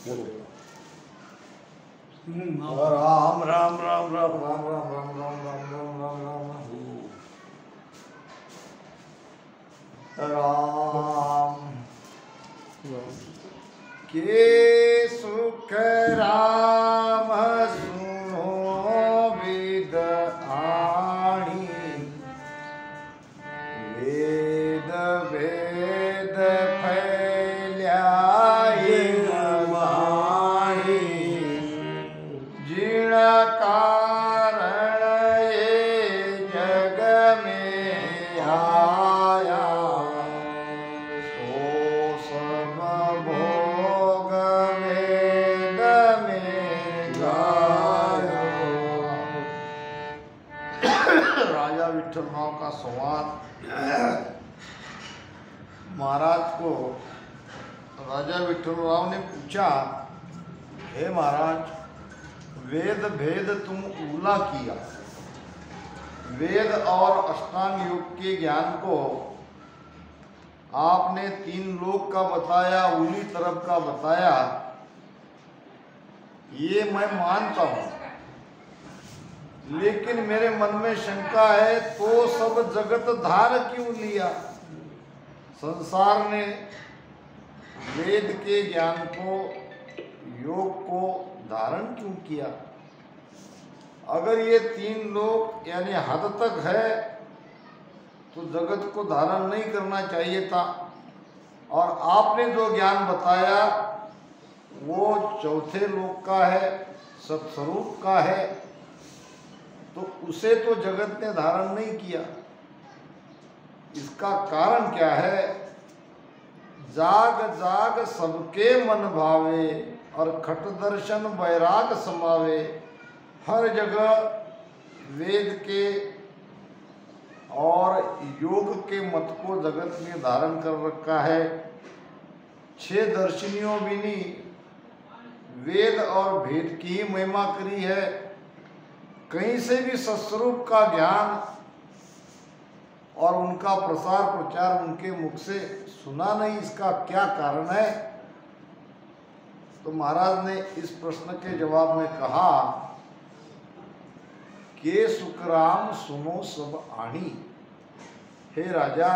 राम राम राम राम राम राम राम राम राम राम राम राम राम के सुख राम सुनो विद आणी वेद वेद फैल्याई वाणी जिण कारण ये जग में आया सो सब भोग वेद में गाया। राजा विठ्ठलराव का संवाद। महाराज को राजा विठ्ठलराव ने पूछा, हे महाराज, वेद भेद तुम ऊला किया, वेद और अष्टांग योग के ज्ञान को आपने 3 लोक का बताया, उली तरफ का बताया, ये मैं मानता हूं, लेकिन मेरे मन में शंका है, तो सब जगत धार क्यों लिया? संसार ने वेद के ज्ञान को, योग को धारण क्यों किया? अगर ये 3 लोक यानी हद तक है तो जगत को धारण नहीं करना चाहिए था। और आपने जो ज्ञान बताया वो 4थे लोक का है, सत्स्वरूप का है, तो उसे तो जगत ने धारण नहीं किया। इसका कारण क्या है? जाग जाग सबके मन भावे और खट दर्शन वैराग समावे। हर जगह वेद के और योग के मत को जगत ने धारण कर रखा है। 6 दर्शनियों भी ने वेद और भेद की ही महिमा करी है। कहीं से भी सत्स्वरूप का ज्ञान और उनका प्रसार प्रचार उनके मुख से सुना नहीं। इसका क्या कारण है? तो महाराज ने इस प्रश्न के जवाब में कहा कि सुखराम सुनो सब आणी। हे राजा,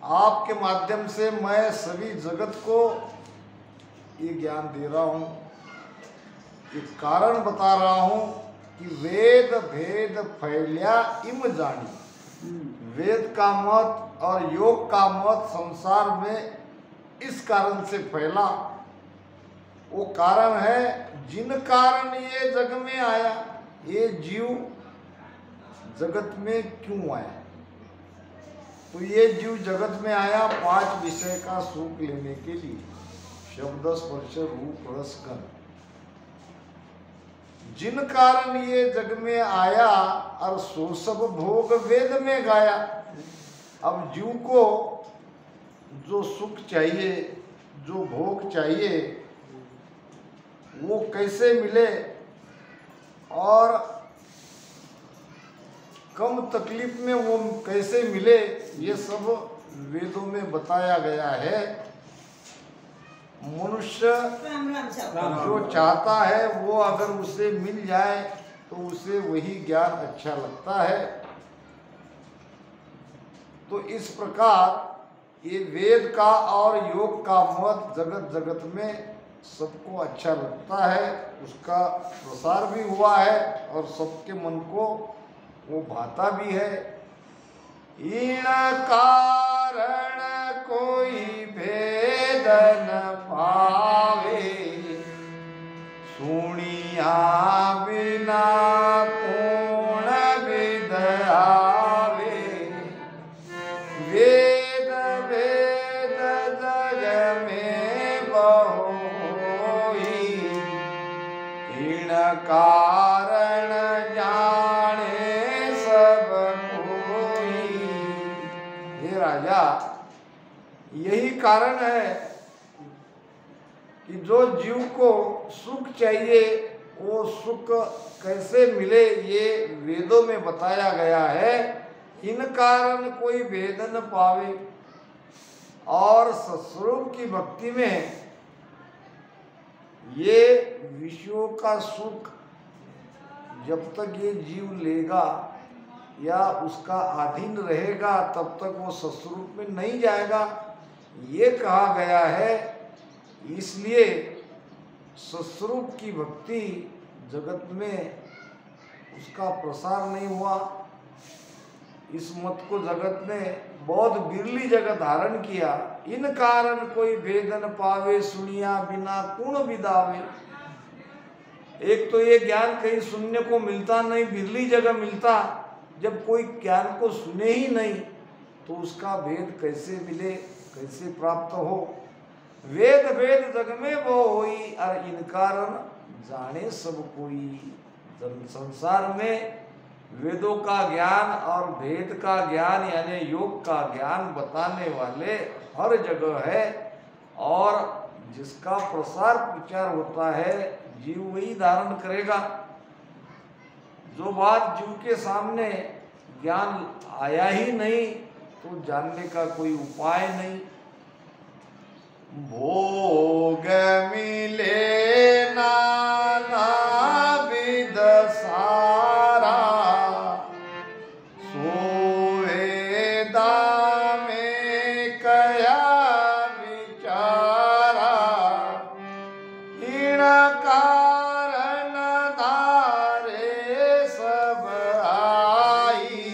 आपके माध्यम से मैं सभी जगत को ये ज्ञान दे रहा हूँ, ये कारण बता रहा हूँ कि वेद भेद फैल्या इम जानी। वेद का मत और योग का मत संसार में इस कारण से फैला। वो कारण है जिन कारण ये जग में आया। ये जीव जगत में क्यों आया? तो ये जीव जगत में आया 5 विषय का सुख लेने के लिए, शब्द स्पर्श रूप रस गंध। जिन कारण ये जग में आया और सो सब भोग वेद में गाया। अब जीव को जो सुख चाहिए, जो भोग चाहिए, वो कैसे मिले और कम तकलीफ में वो कैसे मिले, ये सब वेदों में बताया गया है। मनुष्य जो चाहता है वो अगर उसे मिल जाए तो उसे वही ज्ञान अच्छा लगता है। तो इस प्रकार ये वेद का और योग का मत जगत जगत में सबको अच्छा लगता है, उसका प्रसार भी हुआ है और सबके मन को वो भाता भी है। इन कारण कोई भेद न पावे, सुनिया बिना पूर्ण विद आवे। वेद वेद जग में बहुई, इन कारण जाने सब कोई। हे राजा, यही कारण है कि जो जीव को सुख चाहिए वो सुख कैसे मिले ये वेदों में बताया गया है। इन कारण कोई भेद न पावे। और सत्स्वरूप की भक्ति में ये विषयों का सुख जब तक ये जीव लेगा या उसका अधीन रहेगा तब तक वो सत्स्वरूप में नहीं जाएगा, ये कहा गया है। इसलिए सत्स्वरूप की भक्ति जगत में उसका प्रसार नहीं हुआ। इस मत को जगत ने बहुत बिरली जगह धारण किया। इन कारण कोई भेदन पावे, सुनिया बिना कुण विदावे। एक तो ये ज्ञान कहीं सुनने को मिलता नहीं, बिरली जगह मिलता। जब कोई ज्ञान को सुने ही नहीं तो उसका भेद कैसे मिले, कैसे प्राप्त हो। वेद भेद जग में वो होई, और इन कारण जाने सब कोई। संसार में वेदों का ज्ञान और भेद का ज्ञान यानी योग का ज्ञान बताने वाले हर जगह है, और जिसका प्रसार प्रचार होता है जीव वही धारण करेगा। जो बात जीव के सामने ज्ञान आया ही नहीं तो जानने का कोई उपाय नहीं। भोग मिले नाना विद सारा, सोवेदा में कया विचारा। इन कारण धारे सब आई,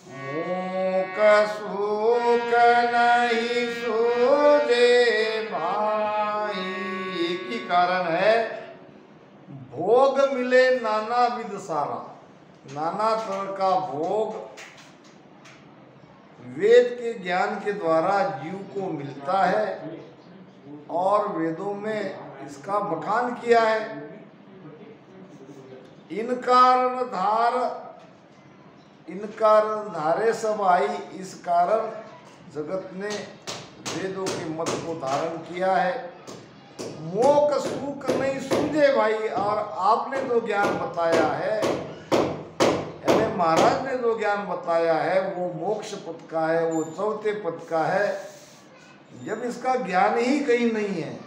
मोक सुख नहीं सूझे भाई। एक ही कारण है, भोग मिले नाना विध सारा। नाना तरह का भोग वेद के ज्ञान के द्वारा जीव को मिलता है, और वेदों में इसका बखान किया है। इन कारण धारे सब आई। इस कारण जगत ने वेदों के मत को धारण किया है। मोक्ष सुख नहीं सूझे भाई। और आपने जो ज्ञान बताया है, यानी महाराज ने जो ज्ञान बताया है, वो मोक्ष पद का है, वो चौथे पद का है। जब इसका ज्ञान ही कहीं नहीं है,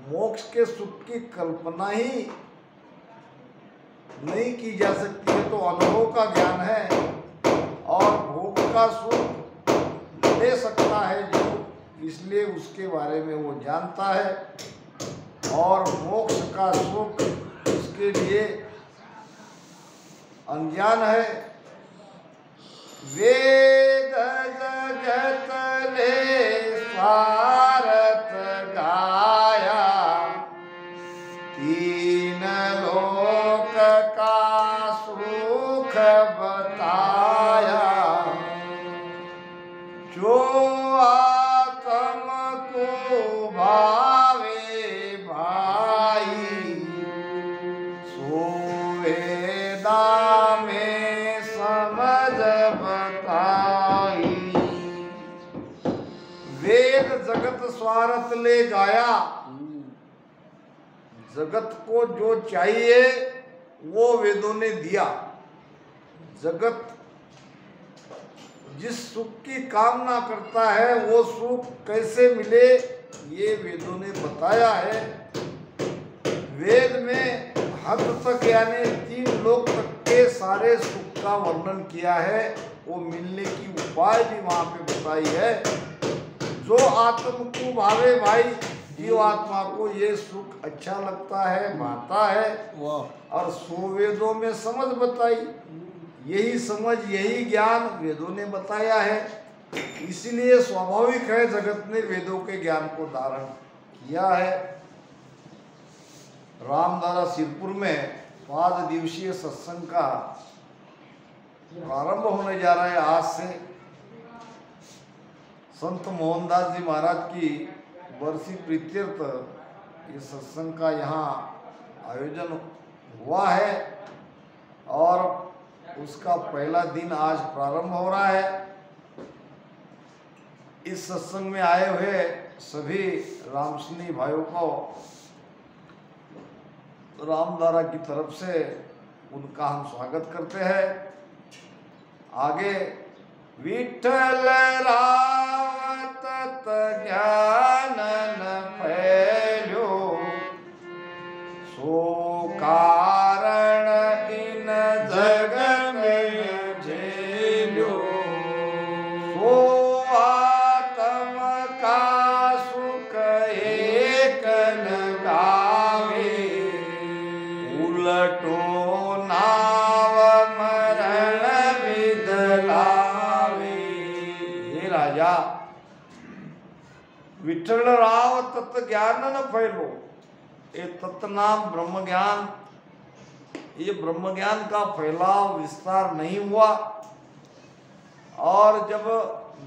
मोक्ष के सुख की कल्पना ही नहीं की जा सकती है, तो अनुभव का ज्ञान है। और भोग का सुख ले सकता है जो, इसलिए उसके बारे में वो जानता है। और मोक्ष का सुख उसके लिए अनजान है। वेद जगत ले स्वार्थ गाया, तीन लोक का सुख बताया। जो आत्म को भावे भाई, सो वेदा में समझ बताई। वेद जगत स्वार्थ ले गाया। जगत को जो चाहिए वो वेदों ने दिया। जगत जिस सुख की कामना करता है वो सुख कैसे मिले, ये वेदों ने बताया है। वेद में हद तक यानी 3 लोक तक के सारे सुख का वर्णन किया है। वो मिलने की उपाय भी वहां पे बताई है। जो आत्म को भावे भाई, जीव आत्मा को ये सुख अच्छा लगता है, भाता है, और सो वेदों में समझ बताई। यही समझ, यही ज्ञान वेदों ने बताया है। इसीलिए स्वाभाविक है जगत ने वेदों के ज्ञान को धारण किया है। रामधारा सिरपुर में 5 दिवसीय सत्संग का प्रारंभ होने जा रहा है आज से। संत मोहनदास जी महाराज की वर्षी प्रीत्यर्थ ये सत्संग का यहाँ आयोजन हुआ है, और उसका पहला दिन आज प्रारंभ हो रहा है। इस सत्संग में आए हुए सभी रामसुनी भाइयों को रामधारा की तरफ से उनका हम स्वागत करते हैं। आगे विठल रावत ज्ञान न फैल्यो, विठल राव तत्व ज्ञान न फैलो, ये तत्व नाम ब्रह्म ज्ञान, ये ब्रह्म ज्ञान का फैलाव विस्तार नहीं हुआ। और जब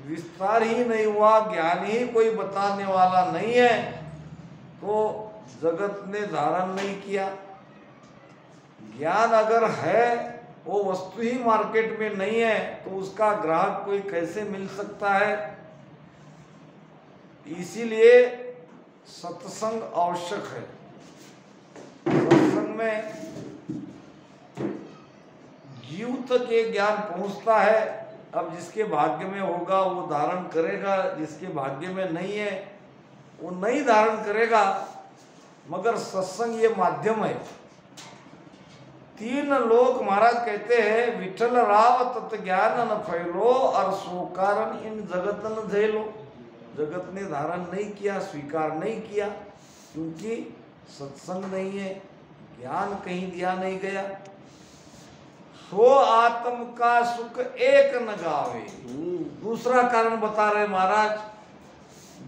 विस्तार ही नहीं हुआ, ज्ञान ही कोई बताने वाला नहीं है, तो जगत ने धारण नहीं किया। ज्ञान अगर है, वो वस्तु ही मार्केट में नहीं है, तो उसका ग्राहक कोई कैसे मिल सकता है। इसीलिए सत्संग आवश्यक है। सत्संग में जीव तक ये ज्ञान पहुंचता है। अब जिसके भाग्य में होगा वो धारण करेगा, जिसके भाग्य में नहीं है वो नहीं धारण करेगा। मगर सत्संग ये माध्यम है। 3 लोक महाराज कहते हैं, विठल राव तत् ज्ञान न फैलो और सो कारण इन जगत न झेलो। जगत ने धारण नहीं किया, स्वीकार नहीं किया, क्योंकि सत्संग नहीं है, ज्ञान कहीं दिया नहीं गया। सो आत्म का सुख एक न गावे। दूसरा कारण बता रहे महाराज,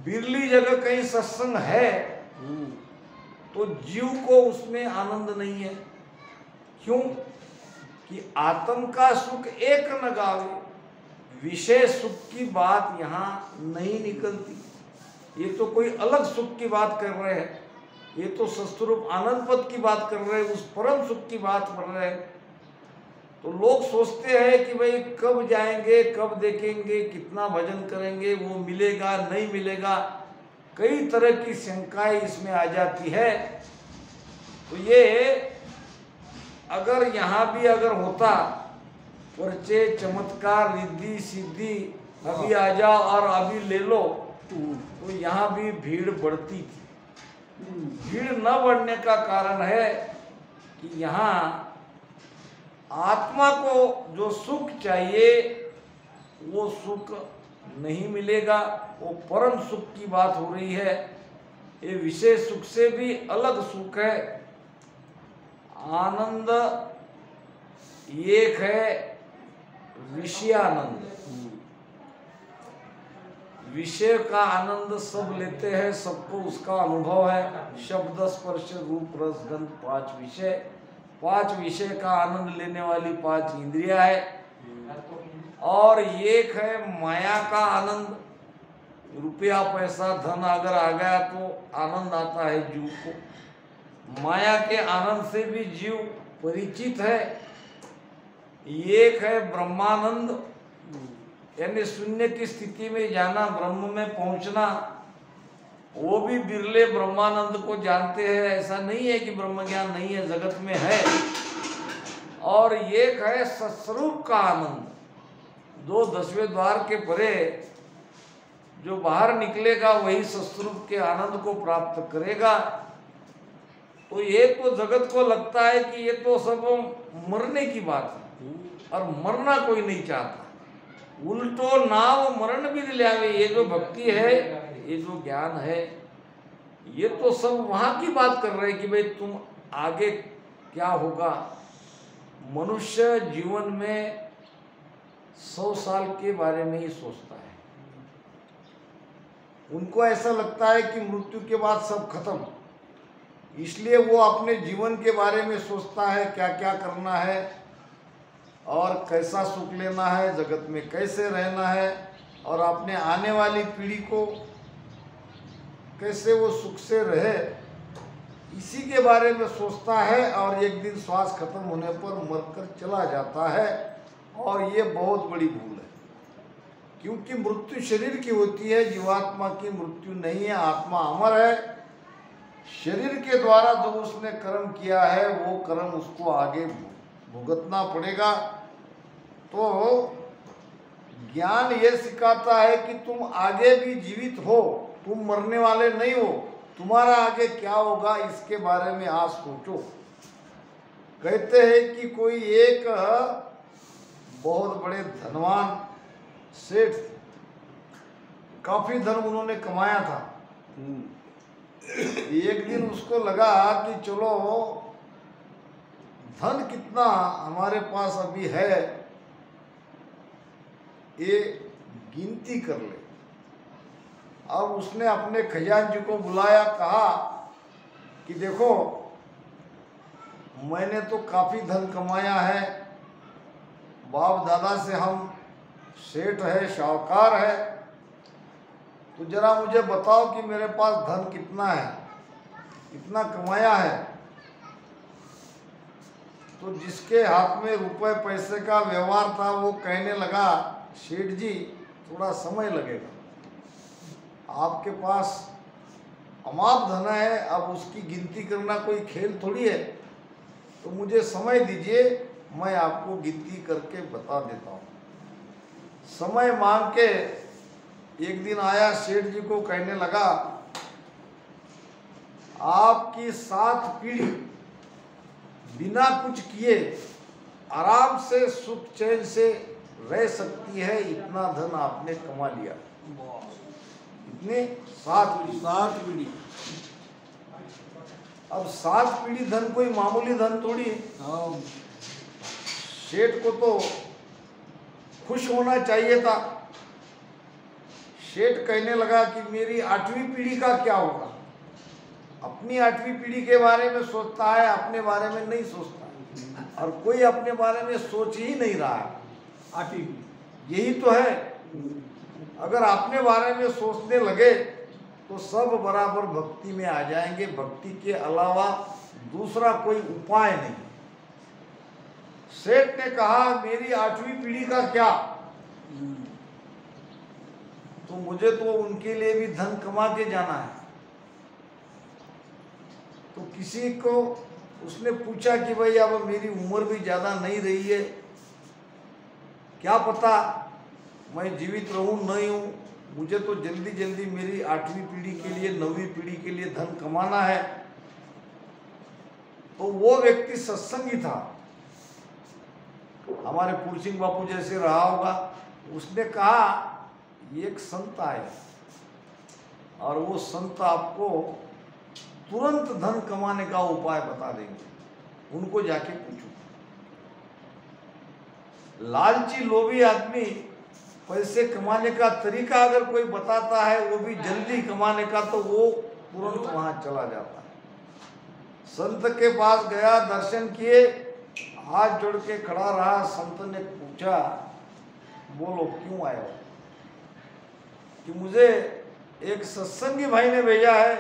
बिरली जगह कहीं सत्संग है तो जीव को उसमें आनंद नहीं है। क्यों? कि आत्म का सुख एक न गावे, विषय सुख की बात यहाँ नहीं निकलती। ये तो कोई अलग सुख की बात कर रहे हैं, ये तो सस्तरूप आनंद पद की बात कर रहे हैं, उस परम सुख की बात कर रहे हैं। तो लोग सोचते हैं कि भाई कब जाएंगे, कब देखेंगे, कितना भजन करेंगे, वो मिलेगा नहीं मिलेगा, कई तरह की शंकाएं इसमें आ जाती है। तो ये अगर यहाँ भी अगर होता परिचय, चमत्कार, रिद्धि सिद्धि, अभी आ जाओ और अभी ले लो, तो यहाँ भी भीड़ बढ़ती थी। भीड़ न बढ़ने का कारण है कि यहाँ आत्मा को जो सुख चाहिए वो सुख नहीं मिलेगा। वो परम सुख की बात हो रही है। ये विशेष सुख से भी अलग सुख है। आनंद एक है विषयानंद। विषय का आनंद सब लेते हैं, सबको उसका अनुभव है। शब्द, स्पर्श, रूप, रस, गंध, 5 विषय। 5 विषय का आनंद लेने वाली 5 इंद्रियां है। और एक है माया का आनंद। रुपया पैसा धन अगर आ गया तो आनंद आता है जीव को। माया के आनंद से भी जीव परिचित है। एक है ब्रह्मानंद, यानी शून्य की स्थिति में जाना, ब्रह्म में पहुंचना। वो भी बिरले ब्रह्मानंद को जानते हैं। ऐसा नहीं है कि ब्रह्म ज्ञान नहीं है, जगत में है। और एक है सत्स्वरूप का आनंद, जो 10वें द्वार के परे जो बाहर निकलेगा वही सत्स्वरूप के आनंद को प्राप्त करेगा। तो ये तो जगत को लगता है कि ये तो सब मरने की बात है, और मरना कोई नहीं चाहता। उल्टो नाव मरण भी दिलावे। ये जो भक्ति है, ये जो ज्ञान है, ये तो सब वहां की बात कर रहे हैं कि भाई तुम आगे क्या होगा। मनुष्य जीवन में 100 साल के बारे में ही सोचता है। उनको ऐसा लगता है कि मृत्यु के बाद सब खत्म, इसलिए वो अपने जीवन के बारे में सोचता है, क्या क्या करना है और कैसा सुख लेना है, जगत में कैसे रहना है, और अपने आने वाली पीढ़ी को कैसे वो सुख से रहे, इसी के बारे में सोचता है। और एक दिन श्वास खत्म होने पर मरकर चला जाता है। और ये बहुत बड़ी भूल है, क्योंकि मृत्यु शरीर की होती है, जीवात्मा की मृत्यु नहीं है। आत्मा अमर है। शरीर के द्वारा जो उसने कर्म किया है वो कर्म उसको आगे भुगतना पड़ेगा। तो ज्ञान ये सिखाता है कि तुम आगे भी जीवित हो, तुम मरने वाले नहीं हो। तुम्हारा आगे क्या होगा इसके बारे में आज सोचो। कहते हैं कि कोई एक बहुत बड़े धनवान सेठ, काफी धन उन्होंने कमाया था। एक दिन उसको लगा कि चलो धन कितना हमारे पास अभी है, ये गिनती कर ले। अब उसने अपने खजांची को बुलाया, कहा कि देखो मैंने तो काफ़ी धन कमाया है, बाप दादा से हम सेठ है, शाहूकार है, तो जरा मुझे बताओ कि मेरे पास धन कितना है, कितना कमाया है। तो जिसके हाथ में रुपए पैसे का व्यवहार था वो कहने लगा, सेठ जी थोड़ा समय लगेगा, आपके पास अमाप धन है, अब उसकी गिनती करना कोई खेल थोड़ी है, तो मुझे समय दीजिए, मैं आपको गिनती करके बता देता हूँ। समय मांग के एक दिन आया, सेठ जी को कहने लगा, आपकी 7 पीढ़ी बिना कुछ किए आराम से सुख चैन से रह सकती है, इतना धन आपने कमा लिया। इतने 7 पीढ़ी। अब 7 पीढ़ी धन कोई मामूली धन थोड़ी है। सेठ को तो खुश होना चाहिए था। सेठ कहने लगा कि मेरी 8वीं पीढ़ी का क्या होगा। अपनी 8वीं पीढ़ी के बारे में सोचता है, अपने बारे में नहीं सोचता, और कोई अपने बारे में सोच ही नहीं रहा है। 8वीं यही तो है। अगर अपने बारे में सोचने लगे तो सब बराबर भक्ति में आ जाएंगे। भक्ति के अलावा दूसरा कोई उपाय नहीं। सेठ ने कहा, मेरी 8वीं पीढ़ी का क्या, तो मुझे तो उनके लिए भी धन कमा के जाना है। तो किसी को उसने पूछा कि भाई अब मेरी उम्र भी ज़्यादा नहीं रही है, क्या पता मैं जीवित रहूं नहीं हूं, मुझे तो जल्दी जल्दी मेरी 8वीं पीढ़ी के लिए, 9वीं पीढ़ी के लिए धन कमाना है। तो वो व्यक्ति सत्संगी था, हमारे पूर्ण सिंह बापू जैसे रहा होगा। उसने कहा, एक संत आए और वो संत आपको तुरंत धन कमाने का उपाय बता देंगे, उनको जाके पूछो। लालची लोभी आदमी पैसे कमाने का तरीका अगर कोई बताता है, वो भी जल्दी कमाने का, तो वो तुरंत वहां चला जाता है। संत के पास गया, दर्शन किए, हाथ जोड़ के खड़ा रहा। संत ने पूछा, बोलो क्यों आए हो? कि मुझे एक सत्संगी भाई ने भेजा है,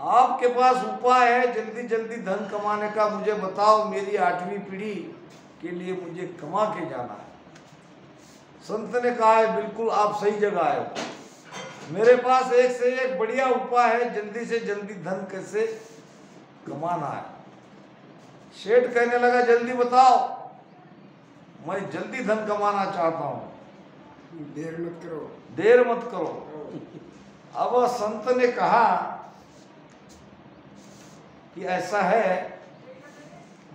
आपके पास उपाय है जल्दी जल्दी धन कमाने का, मुझे बताओ, मेरी 8वीं पीढ़ी के लिए मुझे कमा के जाना है। संत ने कहा है, बिल्कुल आप सही जगह आए हो, मेरे पास एक से एक बढ़िया उपाय है, जल्दी से जल्दी धन कैसे कमाना है। सेठ कहने लगा, जल्दी बताओ, मैं जल्दी धन कमाना चाहता हूं, देर मत करो, देर मत करो। अब संत ने कहा कि ऐसा है,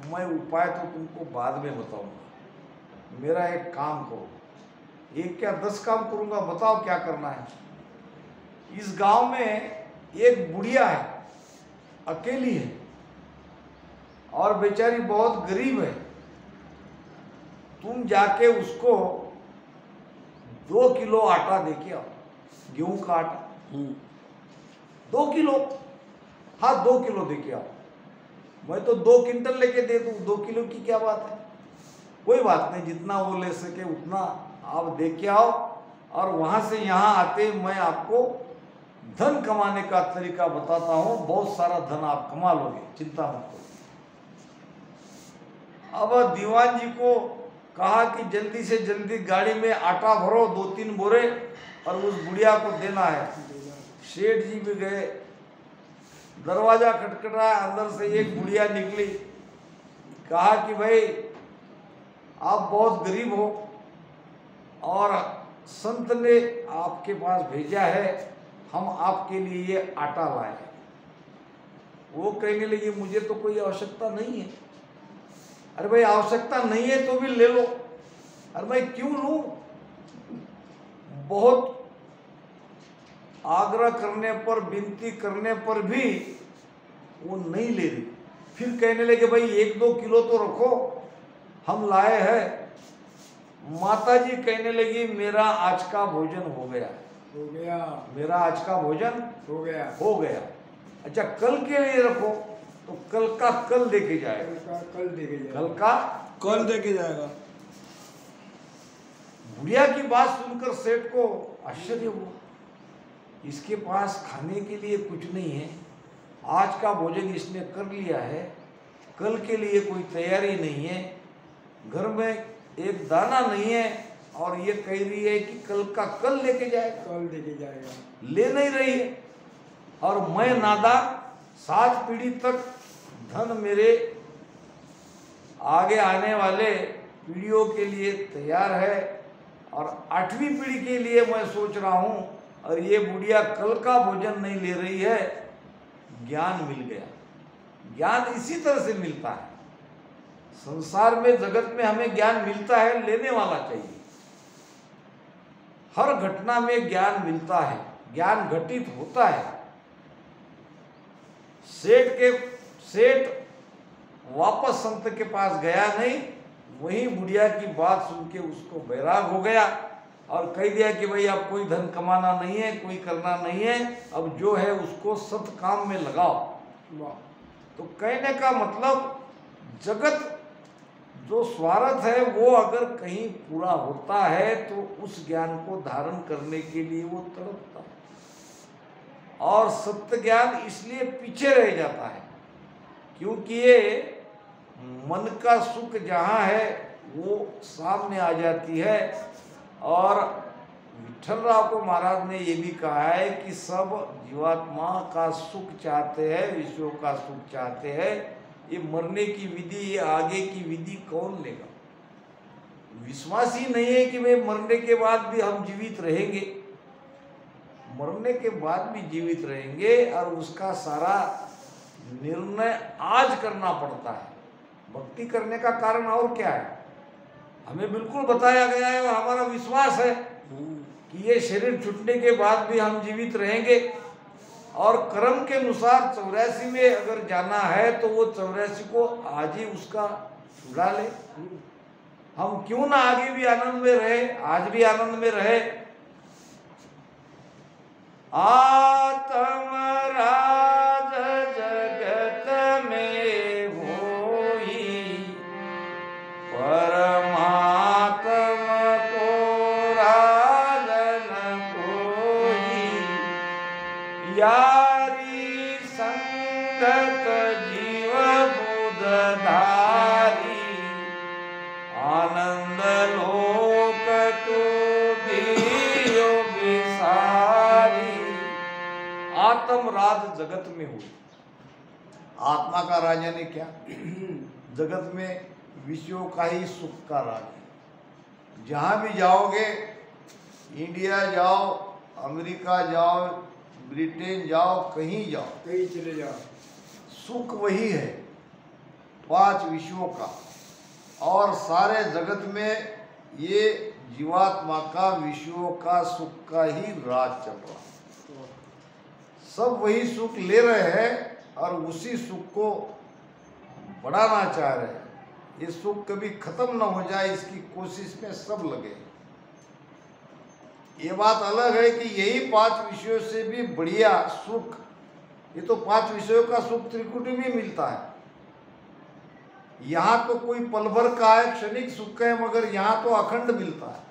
मैं उपाय तो तुमको बाद में बताऊंगा, मेरा एक काम करो। एक क्या 10 काम करूंगा, बताओ क्या करना है। इस गांव में एक बुढ़िया है, अकेली है और बेचारी बहुत गरीब है। तुम जाके उसको 2 किलो आटा देके आओ, गेहूं का आटा 2 किलो, हाँ 2 किलो देके आओ। मैं तो 2 क्विंटल लेके दे दूं, 2 किलो की क्या बात है। कोई बात नहीं, जितना वो ले सके उतना आप दे के आओ, और वहां से यहाँ आते मैं आपको धन कमाने का तरीका बताता हूँ, बहुत सारा धन आप कमा लोगे, चिंता मत करो। अब दीवान जी को कहा कि जल्दी से जल्दी गाड़ी में आटा भरो, 2-3 बोरे, और उस बुढ़िया को देना है। सेठ जी भी गए, दरवाजा खटखटाया, अंदर से एक बुढ़िया निकली। कहा कि भाई आप बहुत गरीब हो और संत ने आपके पास भेजा है, हम आपके लिए ये आटा लाए हैं। वो कहने लगी, मुझे तो कोई आवश्यकता नहीं है। अरे भाई आवश्यकता नहीं है तो भी ले लो। अरे भाई क्यों लूं? बहुत आग्रह करने पर, विनती करने पर भी वो नहीं ले रही। फिर कहने लगे, भाई 1-2 किलो तो रखो, हम लाए हैं। माता जी कहने लगी, मेरा आज का भोजन हो गया। हो गया। मेरा आज का भोजन हो गया। हो गया। अच्छा, कल के लिए रखो, तो कल का कल देके जाएगा। कल देके जाएगा। कल का कल देके जाएगा। बुढ़िया की बात सुनकर सेठ को आश्चर्य हुआ। इसके पास खाने के लिए कुछ नहीं है, आज का भोजन इसने कर लिया है, कल के लिए कोई तैयारी नहीं है, घर में एक दाना नहीं है, और ये कह रही है कि कल का कल लेके जाएगा। कल देके जाएगा। ले नहीं रही है। और मैं नादान 7 पीढ़ी तक धन मेरे आगे आने वाले पीढ़ियों के लिए तैयार है, और 8वीं पीढ़ी के लिए मैं सोच रहा हूँ, और ये बुढ़िया कल का भोजन नहीं ले रही है। ज्ञान मिल गया। ज्ञान इसी तरह से मिलता है। संसार में, जगत में हमें ज्ञान मिलता है, लेने वाला चाहिए। हर घटना में ज्ञान मिलता है, ज्ञान घटित होता है। सेठ वापस संत के पास गया नहीं, वही बुढ़िया की बात सुन के उसको बैराग हो गया और कह दिया कि भाई अब कोई धन कमाना नहीं है, कोई करना नहीं है, अब जो है उसको सत काम में लगाओ। तो कहने का मतलब, जगत जो स्वार्थ है वो अगर कहीं पूरा होता है तो उस ज्ञान को धारण करने के लिए वो तड़पता है, और सत्य ज्ञान इसलिए पीछे रह जाता है क्योंकि ये मन का सुख जहाँ है वो सामने आ जाती है। और विठलराव को महाराज ने ये भी कहा है कि सब जीवात्मा का सुख चाहते हैं, विश्व का सुख चाहते हैं। ये मरने की विधि, ये आगे की विधि कौन लेगा? विश्वास ही नहीं है कि वे मरने के बाद भी हम जीवित रहेंगे। मरने के बाद भी जीवित रहेंगे, और उसका सारा निर्णय आज करना पड़ता है। भक्ति करने का कारण और क्या है? हमें बिल्कुल बताया गया है, और हमारा विश्वास है कि ये शरीर छूटने के बाद भी हम जीवित रहेंगे, और कर्म के अनुसार 84 में अगर जाना है तो वो 84 को आज ही उसका छुड़ा ले। हम क्यों ना आगे भी आनंद में रहे, आज भी आनंद में रहे। आत्म राज जगत में होई, परमात्म को राज न कोई। यारी संगत जीव बुध धारी, आनंद लोक तू दियो विसारी। आत्म राज जगत में हो। आत्मा का राज यानी क्या? जगत में विषयों का ही सुख का राज है। जहाँ भी जाओगे, इंडिया जाओ, अमेरिका जाओ, ब्रिटेन जाओ, कहीं जाओ, कहीं चले जाओ, सुख वही है, 5 विषयों का। और सारे जगत में ये जीवात्मा का, विषयों का सुख का ही राज चल रहा है। सब वही सुख ले रहे हैं और उसी सुख को बढ़ाना चाह रहे हैं। ये सुख कभी खत्म न हो जाए, इसकी कोशिश में सब लगे। ये बात अलग है कि यही 5 विषयों से भी बढ़िया सुख, ये तो 5 विषयों का सुख त्रिकुटी में मिलता है। यहाँ तो कोई पल भर का है, क्षणिक सुख है, मगर यहाँ तो अखंड मिलता है।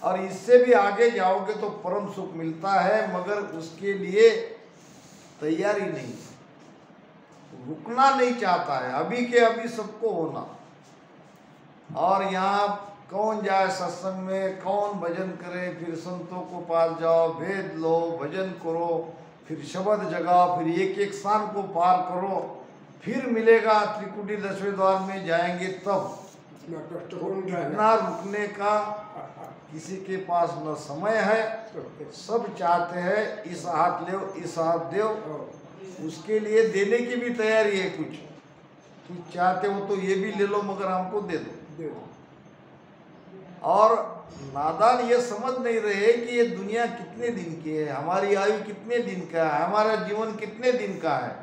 और इससे भी आगे जाओगे तो परम सुख मिलता है, मगर उसके लिए तैयारी नहीं, रुकना नहीं चाहता है, अभी के अभी सबको होना। और यहाँ कौन जाए सत्संग में, कौन भजन करे, फिर संतों को पास जाओ, वेद लो, भजन करो, फिर शब्द जगाओ, फिर एक एक स्थान को पार करो, फिर मिलेगा त्रिकुटी 10वें द्वार में जाएंगे तब। ना रुकने का किसी के पास न समय है, सब चाहते हैं इस हाथ ले, इस हाथ दो, उसके लिए देने की भी तैयारी है। कुछ तुम चाहते हो तो ये भी ले लो, मगर हमको दे दो। और नादान ये समझ नहीं रहे कि ये दुनिया कितने दिन की है, हमारी आयु कितने दिन का है, हमारा जीवन कितने दिन का है,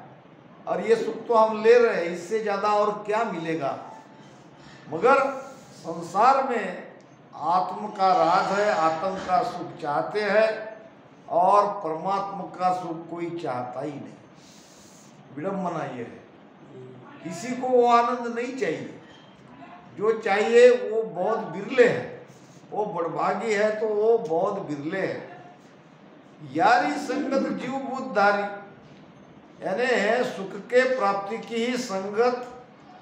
और ये सुख तो हम ले रहे हैं, इससे ज़्यादा और क्या मिलेगा। मगर संसार में आत्म का राज है, आत्म का सुख चाहते हैं, और परमात्मा का सुख कोई चाहता ही नहीं। विडंबना ये है, किसी को वो आनंद नहीं चाहिए। जो चाहिए वो बहुत बिरले है, वो बड़भागी है तो वो बहुत बिरले है। यारी संगत जीव बुद्धधारी, यानी है सुख के प्राप्ति की ही संगत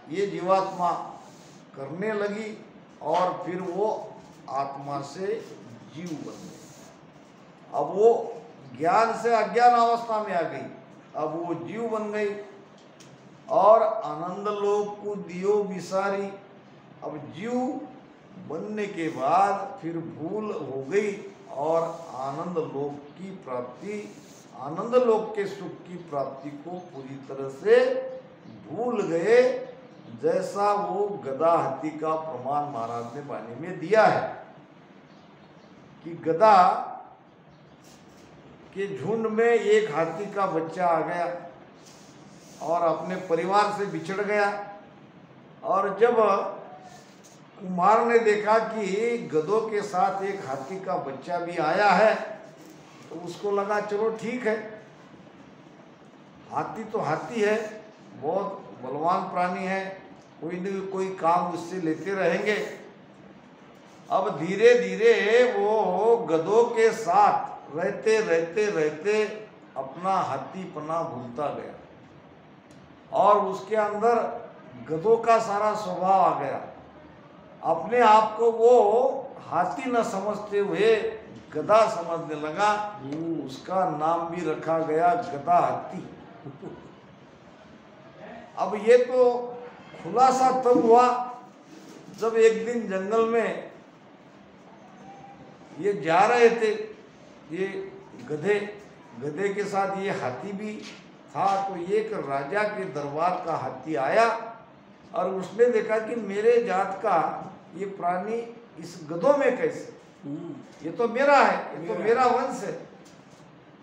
ये जीवात्मा करने लगी और फिर वो आत्मा से जीव बन गई। अब वो ज्ञान से अज्ञान अवस्था में आ गई, अब वो जीव बन गई और आनंद लोक को दियो विसारी। अब जीव बनने के बाद फिर भूल हो गई और आनंद लोक की प्राप्ति, आनंद लोक के सुख की प्राप्ति को पूरी तरह से भूल गए। जैसा वो गधा हाथी का प्रमाण महाराज ने वाणी में दिया है कि गधा के झुंड में एक हाथी का बच्चा आ गया और अपने परिवार से बिछड़ गया। और जब कुम्हार ने देखा कि गधों के साथ एक हाथी का बच्चा भी आया है तो उसको लगा चलो ठीक है, हाथी तो हाथी है, बहुत बलवान प्राणी है, कोई न कोई काम उससे लेते रहेंगे। अब धीरे धीरे वो गधों के साथ रहते रहते रहते अपना हाथीपना भूलता गया और उसके अंदर गधों का सारा स्वभाव आ गया। अपने आप को वो हाथी न समझते हुए गधा समझने लगा। उसका नाम भी रखा गया गधा हाथी। अब ये तो खुलासा तब हुआ जब एक दिन जंगल में ये जा रहे थे, ये गधे के साथ ये हाथी भी था। तो एक राजा के दरबार का हाथी आया और उसने देखा कि मेरे जात का ये प्राणी इस गधों में कैसे, ये तो मेरा है, ये तो मेरा वंश है,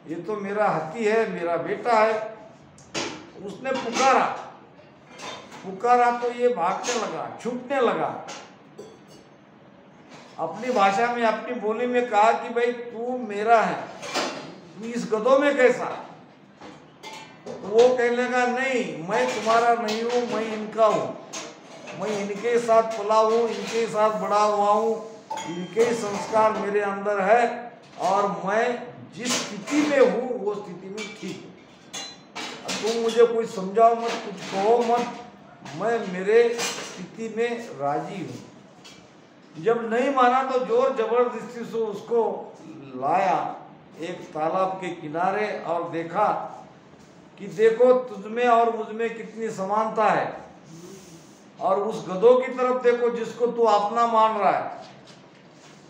ये तो मेरा हाथी है, मेरा बेटा है। उसने पुकारा तो ये भागने लगा, छुपने लगा। अपनी भाषा में, अपनी बोली में कहा कि भाई तू मेरा है, तू इस गधों में कैसा। तो वो कहने लगा नहीं, मैं तुम्हारा नहीं हूँ, मैं इनका हूँ, मैं इनके साथ पला हूँ, इनके साथ बड़ा हुआ हूँ, इनके संस्कार मेरे अंदर है और मैं जिस स्थिति में हूँ वो स्थिति में ठीक हूँ। तुम मुझे कुछ समझाओ मत, कुछ कहो मत, मैं मेरे स्थिति में राजी हूँ। जब नहीं माना तो जोर जबरदस्ती से उसको लाया एक तालाब के किनारे और देखा कि देखो तुझमें और मुझमें कितनी समानता है, और उस गधों की तरफ देखो जिसको तू अपना मान रहा है,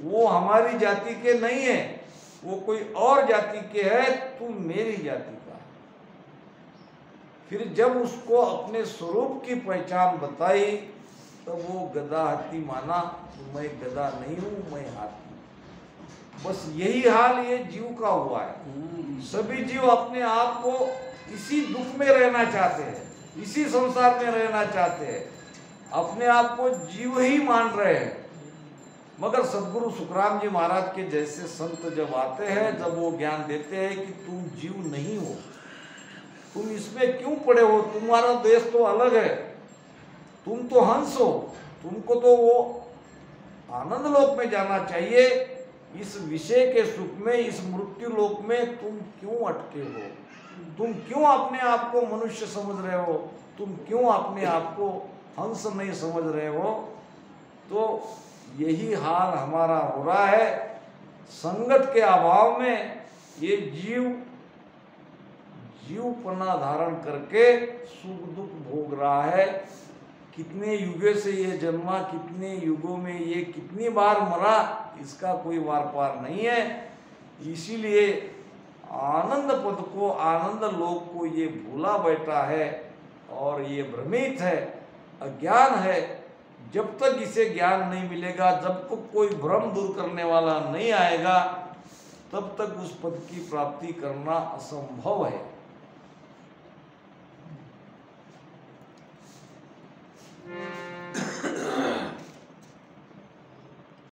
वो हमारी जाति के नहीं है, वो कोई और जाति के है, तू मेरी जाति का। फिर जब उसको अपने स्वरूप की पहचान बताई तब वो गधा हाथी माना, मैं गधा नहीं हूँ, मैं हाथी। बस यही हाल ये जीव का हुआ है। सभी जीव अपने आप को इसी दुख में रहना चाहते हैं, इसी संसार में रहना चाहते हैं, अपने आप को जीव ही मान रहे हैं। मगर सदगुरु सुखराम जी महाराज के जैसे संत जब आते हैं, जब वो ज्ञान देते हैं कि तुम जीव नहीं हो, तुम इसमें क्यों पड़े हो, तुम्हारा देश तो अलग है, तुम तो हंस हो, तुमको तो वो आनंद लोक में जाना चाहिए, इस विषय के सुख में, इस मृत्यु लोक में तुम क्यों अटके हो, तुम क्यों अपने आप को मनुष्य समझ रहे हो, तुम क्यों अपने आप को हंस नहीं समझ रहे हो। तो यही हाल हमारा हो रहा है। संगत के अभाव में ये जीवपना धारण करके सुख दुख भोग रहा है। कितने युगे से ये जन्मा, कितने युगों में ये कितनी बार मरा, इसका कोई वार पार नहीं है। इसीलिए आनंद पद को, आनंद लोक को ये भूला बैठा है और ये भ्रमित है, अज्ञान है। जब तक इसे ज्ञान नहीं मिलेगा, जब तक कोई भ्रम दूर करने वाला नहीं आएगा, तब तक उस पद की प्राप्ति करना असंभव है।